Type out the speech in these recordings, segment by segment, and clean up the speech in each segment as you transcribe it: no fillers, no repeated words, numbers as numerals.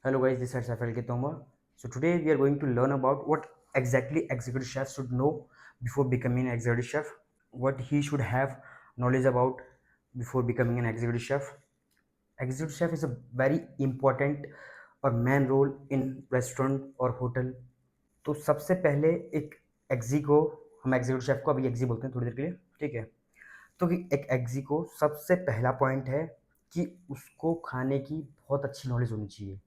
Hello guys, this is Safal Ketoma. So today we are going to learn about what exactly executive chef should know before becoming an executive chef, what he should have knowledge about before becoming an executive chef. Executive chef is a very important और main role in restaurant और hotel. तो सबसे पहले एक एग्जी को, हम executive chef को अभी एग्जी बोलते हैं थोड़ी देर के लिए, ठीक है। तो एक एग्जी को सबसे पहला पॉइंट है कि उसको खाने की बहुत अच्छी नॉलेज होनी चाहिए,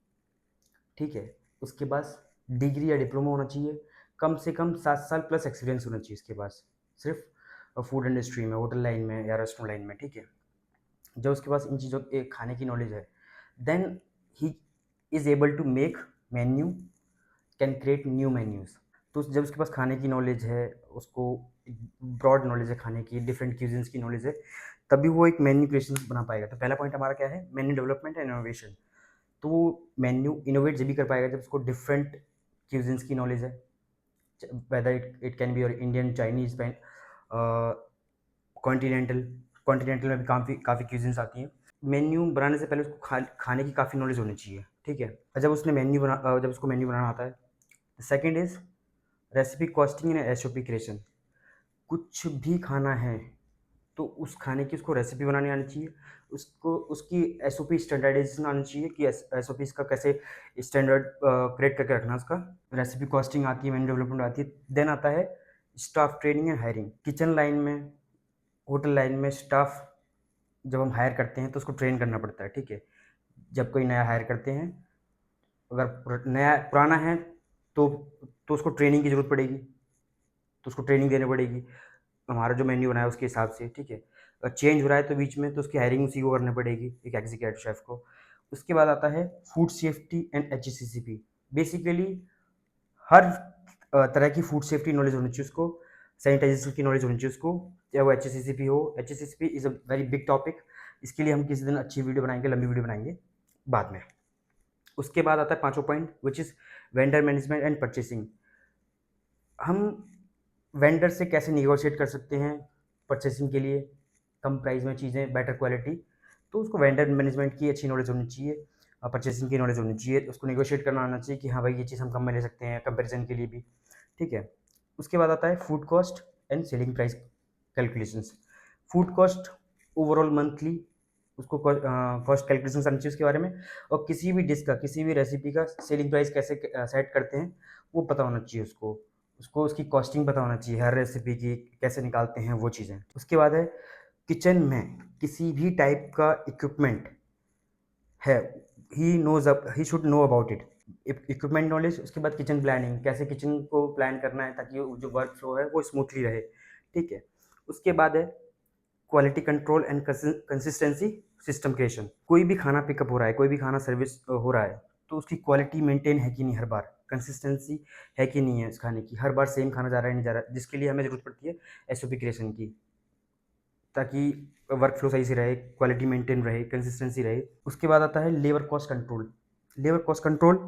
ठीक है। उसके पास डिग्री या डिप्लोमा होना चाहिए, कम से कम 7 साल प्लस एक्सपीरियंस होना चाहिए इसके पास, सिर्फ फूड इंडस्ट्री में, होटल लाइन में या रेस्टोरेंट लाइन में, ठीक है। जब उसके पास इन चीज़ों के खाने की नॉलेज है, then he is able to make menu, can create new menus. तो जब उसके पास खाने की नॉलेज है, उसको ब्रॉड नॉलेज है खाने की, डिफरेंट क्यूजिन्स की नॉलेज है, तभी वो एक मेन्यू क्रिएशन बना पाएगा। तो पहला पॉइंट हमारा क्या है? Menu development and innovation. तो वो मेन्यू इनोवेट जब भी कर पाएगा जब उसको डिफरेंट क्यूजिन्स की नॉलेज है, वेदर इट कैन बी और इंडियन, चाइनीज, कॉन्टिनेंटल। कॉन्टिनेंटल में भी काफ़ी काफ़ी क्यूजिन्स आती हैं। मेन्यू बनाने से पहले उसको खाने की काफ़ी नॉलेज होनी चाहिए, ठीक है। और जब उसको मेन्यू बनाना आता है, second is recipe costing and S O P creation. कुछ भी खाना है तो उस खाने की उसको रेसिपी बनानी आनी चाहिए, उसको उसकी एस ओ पी स्टैंडर्डाइजेशन आनी चाहिए कि एस ओ पी इसका कैसे स्टैंडर्ड क्रिएट करके रखना है उसका। रेसिपी कॉस्टिंग आती है, मेन्यू डेवलपमेंट आती है, देन आता है staff training and hiring. Kitchen line में, होटल लाइन में स्टाफ जब हम हायर करते हैं तो उसको ट्रेन करना पड़ता है, ठीक है। जब कोई नया हायर करते हैं, अगर नया पुराना है तो उसको ट्रेनिंग की ज़रूरत पड़ेगी, तो उसको ट्रेनिंग देनी पड़ेगी हमारा जो मेन्यू बनाया उसके हिसाब से, ठीक है। अगर चेंज हो रहा है तो बीच में, तो उसकी हायरिंग उसी को करनी पड़ेगी, एक एग्जीक्यूटिव शेफ को। उसके बाद आता है food safety and H C C P. Basically हर तरह की फूड सेफ्टी नॉलेज होनी चाहिए उसको, सैनिटाइजेशन की नॉलेज होनी चाहिए उसको, चाहे वो एच सी सी पी हो। H C C P is a very big topic, इसके लिए हम किसी दिन अच्छी वीडियो बनाएंगे, लंबी वीडियो बनाएंगे बाद में। उसके बाद आता है पाँचों point, which is vendor management and purchasing. हम वेंडर से कैसे निगोशिएट कर सकते हैं परचेसिंग के लिए, कम प्राइस में चीज़ें, बेटर क्वालिटी। तो उसको वेंडर मैनेजमेंट की अच्छी नॉलेज होनी चाहिए, परचेसिंग की नॉलेज होनी चाहिए, उसको निगोशिएट करना आना चाहिए कि हाँ भाई ये चीज़ हम कम में ले सकते हैं कंपैरिजन के लिए भी, ठीक है। उसके बाद आता है food cost and selling price calculations. Food cost overall monthly उसको कॉस्ट कैलकुलेशन आनी चाहिए उसके बारे में, और किसी भी डिश का, किसी भी रेसिपी का सेलिंग प्राइस कैसे सेट करते हैं वो पता होना चाहिए उसको। उसको उसकी कॉस्टिंग पता होना चाहिए, हर रेसिपी की कैसे निकालते हैं वो चीज़ें। उसके बाद है किचन में किसी भी टाइप का इक्विपमेंट है, he should know about it. Equipment knowledge, उसके बाद किचन प्लानिंग, कैसे किचन को प्लान करना है ताकि वो जो वर्क फ्लो है वो स्मूथली रहे, ठीक है। उसके बाद है quality control and consistency system creation. कोई भी खाना पिकअप हो रहा है, कोई भी खाना सर्विस हो रहा है, तो उसकी क्वालिटी मेंटेन है कि नहीं, हर बार कंसिस्टेंसी है कि नहीं है उस खाने की, हर बार सेम खाना जा रहा है नहीं जा रहा है, जिसके लिए हमें ज़रूरत पड़ती है एस ओ पी क्रिएशन की, ताकि वर्क फ्लो सही से रहे, क्वालिटी मेंटेन रहे, कंसिस्टेंसी रहे। उसके बाद आता है labour cost control. Labour cost control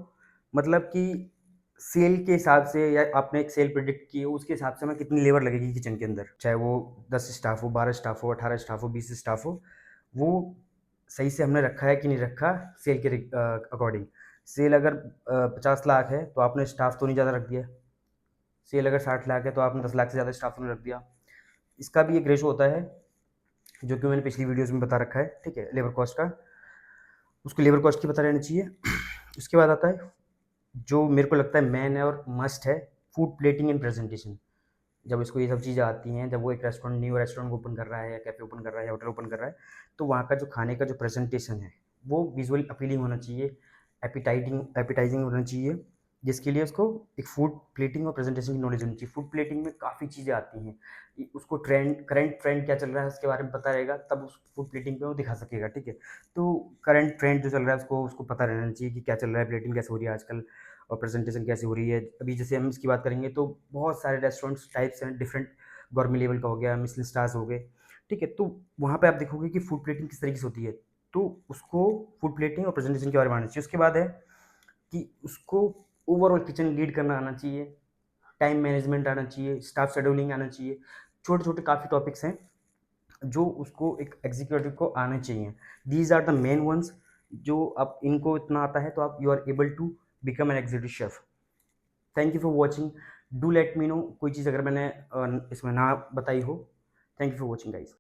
मतलब कि सेल के हिसाब से, या आपने एक सेल प्रिडिक्ट की हो उसके हिसाब से हमें कितनी लेबर लगेगी किचन के अंदर, चाहे वो 10 स्टाफ हो, 12 स्टाफ हो, 18 स्टाफ हो, 20 स्टाफ हो, वो सही से हमने रखा है कि नहीं रखा सेल के अकॉर्डिंग। सेल अगर 50 लाख है तो आपने स्टाफ तो नहीं ज़्यादा रख दिया, सेल अगर 60 लाख है तो आपने 10 लाख से ज़्यादा स्टाफ तो नहीं रख दिया। इसका भी एक रेशो होता है जो कि मैंने पिछली वीडियोज़ में बता रखा है, ठीक है, लेबर कॉस्ट का। उसको लेबर कॉस्ट की पता रहनी चाहिए। उसके बाद आता है जो मेरे को लगता है मैन है और मस्ट है, फूड प्लेटिंग एंड प्रेजेंटेशन। जब इसको ये सब चीज़ें आती हैं, जब वो एक रेस्टोरेंट, न्यू रेस्टोरेंट ओपन कर रहा है या कैफ़े ओपन कर रहा है या होटल ओपन कर रहा है, तो वहाँ का जो खाने का जो प्रेजेंटेशन है वो विजुअली अपीलिंग होना चाहिए, एपिटाइजिंग होना चाहिए, जिसके लिए उसको एक फूड प्लेटिंग और प्रेजेंटेशन की नॉलेज होनी चाहिए। फूड प्लेटिंग में काफ़ी चीज़ें आती हैं, उसको करंट ट्रेंड क्या चल रहा है उसके बारे में पता रहेगा, तब उस फूड प्लेटिंग पे वो दिखा सकेगा, ठीक है। तो करंट ट्रेंड जो चल रहा है उसको उसको पता रहना चाहिए कि क्या चल रहा है, प्लेटिंग कैसे हो रही है आजकल, और प्रेजेंटेशन कैसे हो रही है। अभी जैसे हम इसकी बात करेंगे तो बहुत सारे रेस्टोरेंट्स टाइप्स हैं, डिफरेंट गौरमेंट लेवल का हो गया, मिशेलिन स्टार्स हो गए, ठीक है। तो वहाँ पे आप देखोगे कि फूड प्लेटिंग किस तरीके से होती है, तो उसको फूड प्लेटिंग और प्रेजेंटेशन के बारे में आना चाहिए। उसके बाद है कि उसको ओवरऑल किचन लीड करना आना चाहिए, टाइम मैनेजमेंट आना चाहिए, स्टाफ शेड्यूलिंग आना चाहिए। छोटे छोटे काफ़ी टॉपिक्स हैं जो उसको एक एग्जीक्यूटिव को आने चाहिए। These are the main ones जो आप इनको इतना आता है तो आप you are able to become an executive chef. Thank you for watching. Do let me know कोई चीज़ अगर मैंने इसमें ना बताई हो। Thank you for watching guys.